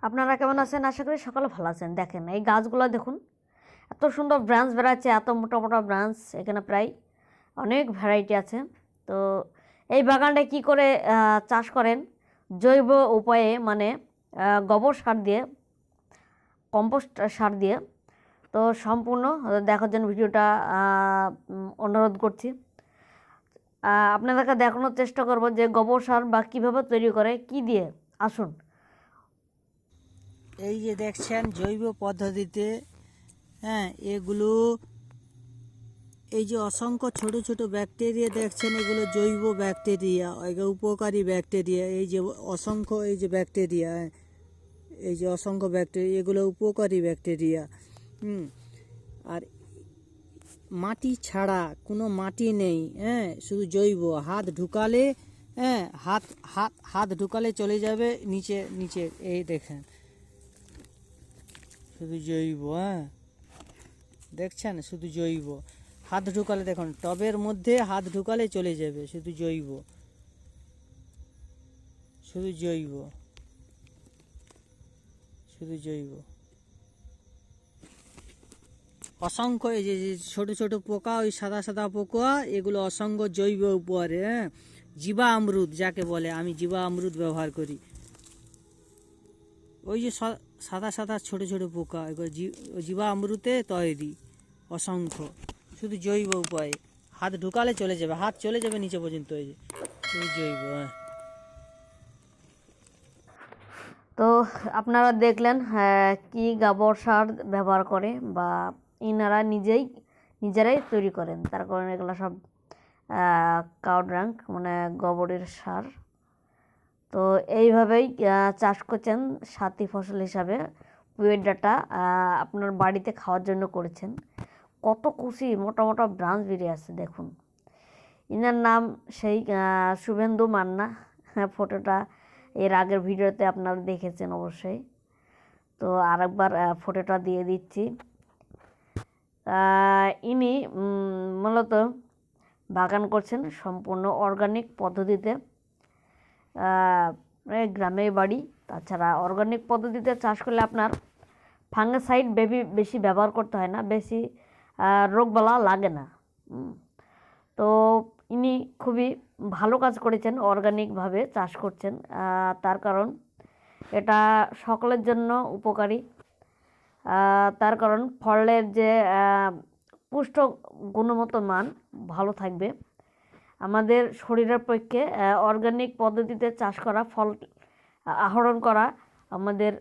আপনারা কেমন আছেন? আশা করি সকলে ভালো আছেন। দেখেন এই গাছগুলো দেখুন, এত সুন্দর ব্রাঞ্চ বেরাচ্ছে, এত মোটা মোটা ব্রাঞ্চ। এখানে প্রায় অনেক ভ্যারাইটি আছে। তো এই বাগানটা কি করে চাষ করেন জৈব উপায়ে, মানে গোবর সার দিয়ে, কম্পোস্ট সার দিয়ে। তো সম্পূর্ণ দেখার জন্য ভিডিওটা অনুরোধ করছি। আপনাদেরকে দেখানোর চেষ্টা করব যে গোবর সার বা কীভাবে তৈরি করে, কি দিয়ে। আসুন। এই যে দেখছেন জৈব পদ্ধতিতে, হ্যাঁ, এগুলো এই যে অসংখ্য ছোট ছোট ব্যাকটেরিয়া দেখছেন, এগুলো জৈব ব্যাকটেরিয়া, এগুলো উপকারী ব্যাকটেরিয়া। এই যে অসংখ্য এই যে ব্যাকটেরিয়া, এই যে অসংখ্য ব্যাকটেরিয়া, এগুলো উপকারী ব্যাকটেরিয়া। আর মাটি ছাড়া কোনো মাটি নেই, হ্যাঁ, শুধু জৈব। হাত ঢুকালে, হ্যাঁ, হাত হাত হাত ঢুকালে চলে যাবে নিচে নিচে। এই দেখেন শুধু জৈব, হ্যাঁ, দেখছেন শুধু জৈব। হাত ঢুকালে দেখুন, টবের মধ্যে হাত ঢুকালে চলে যাবে, শুধু জৈব, শুধু জৈব, শুধু জৈব। অসংখ্য এই যে ছোট ছোট পোকা, ওই সাদা সাদা পোকা, এগুলো অসংখ্য জৈব উপহারে, হ্যাঁ। জীবা অমৃত যাকে বলে, আমি জীবা অমৃত ব্যবহার করি। ওই যে সাদা সাদা ছোট ছোট পোকা, এগুলো জীবা অমৃতে তৈরি, অসংখ্য, শুধু জৈব উপায়ে। হাত ঢুকালে চলে যাবে, হাত চলে যাবে নিচে পর্যন্ত, এই যে শুধু জৈব, হ্যাঁ। তো আপনারা দেখলেন কি গোবর সার ব্যবহার করে বা ইনারা নিজেরাই তৈরি করেন। তার কারণে এগুলো সব কাউ ড্যাঙ্ক, মানে গোবরের সার। তো এইভাবেই চাষ করছেন সাথী ফসল হিসাবে। পুয়ের ডাঁটা আপনার বাড়িতে খাওয়ার জন্য করেছেন। কত কুচি মোটা মোটা ব্রাঞ্চ বেরিয়ে আছে দেখুন। ইনার নাম সেই শুভেন্দু মান্না। ফটোটা এর আগের ভিডিওতে আপনারা দেখেছেন অবশ্যই। তো আরেকবার ফটোটা দিয়ে দিচ্ছি। ইনি মূলত বাগান করছেন সম্পূর্ণ অর্গানিক পদ্ধতিতে। গ্রামের বাড়ি, তাছাড়া অর্গানিক পদ্ধতিতে চাষ করলে আপনার ফাঙ্গিসাইড বেশি ব্যবহার করতে হয় না, বেশি রোগবালা লাগে না। তো ইনি খুবই ভালো কাজ করেছেন, অর্গানিকভাবে চাষ করছেন। তার কারণ এটা সকলের জন্য উপকারী। তার কারণ ফলের যে পুষ্ট গুণগত মান ভালো থাকবে। আমাদের শরীরের পক্ষে অর্গানিক পদ্ধতিতে চাষ করা ফল আহরণ করা আমাদের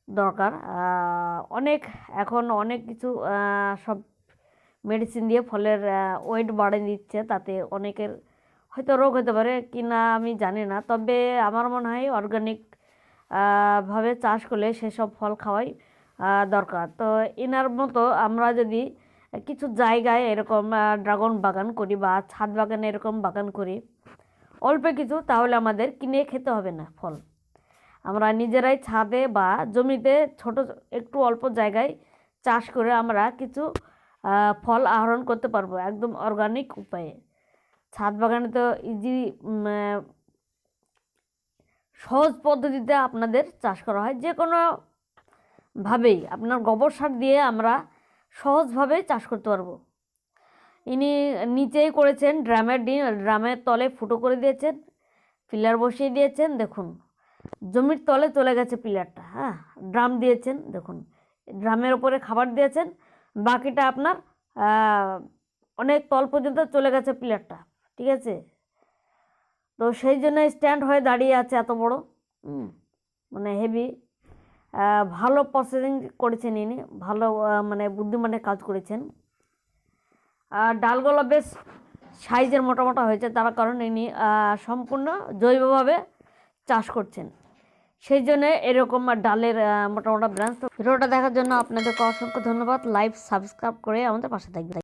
দরকার। এখন অনেক কিছু সব মেডিসিন দিয়ে ফলের ওয়েট বাড়িয়ে দিচ্ছে, তাতে অনেকের হয়তো রোগ হতে পারে কি না আমি জানি না। তবে আমার মনে হয় অর্গানিক ভাবে চাষ করলে সেসব ফল খাওয়াই দরকার। তো এনার মতো আমরা যদি কিছু জায়গায় এরকম ড্রাগন বাগান করি বা ছাদ বাগানে এরকম বাগান করি অল্প কিছু, তাহলে আমাদের কিনে খেতে হবে না ফল। আমরা নিজেরাই ছাদে বা জমিতে ছোট একটু অল্প জায়গায় চাষ করে আমরা কিছু ফল আহরণ করতে পারবো একদম অর্গানিক উপায়ে। ছাদ বাগানে তো ইজি, সহজ পদ্ধতিতে আপনাদের চাষ করা হয়। যে কোনোভাবেই আপনার গোবর সার দিয়ে আমরা সহজভাবে চাষ করতে পারবো। ইনি নিচেই করেছেন, ড্রামের তলে ফুটো করে দিয়েছেন, পিলার বসিয়ে দিয়েছেন। দেখুন জমির তলে চলে গেছে পিলারটা, হ্যাঁ। ড্রাম দিয়েছেন, দেখুন ড্রামের ওপরে খাবার দিয়েছেন, বাকিটা আপনার অনেক তল পর্যন্ত চলে গেছে পিলারটা, ঠিক আছে। তো সেই জন্য স্ট্যান্ড হয়ে দাঁড়িয়ে আছে এত বড়, মানে হেভি ভালো প্রসেসিং করেছেন ইনি, ভালো মানে বুদ্ধিমানের কাজ করেছেন। আর ডালগুলো বেশ সাইজের মোটা মোটা হয়েছে, তার কারণ ইনি সম্পূর্ণ জৈবভাবে চাষ করছেন, সেই জন্য এরকম ডালের মোটা মোটা ব্রাঞ্চ। তো ভিডিওটা দেখার জন্য আপনাদেরকে অসংখ্য ধন্যবাদ। লাইভ সাবস্ক্রাইব করে আমাদের পাশে থাকবেন।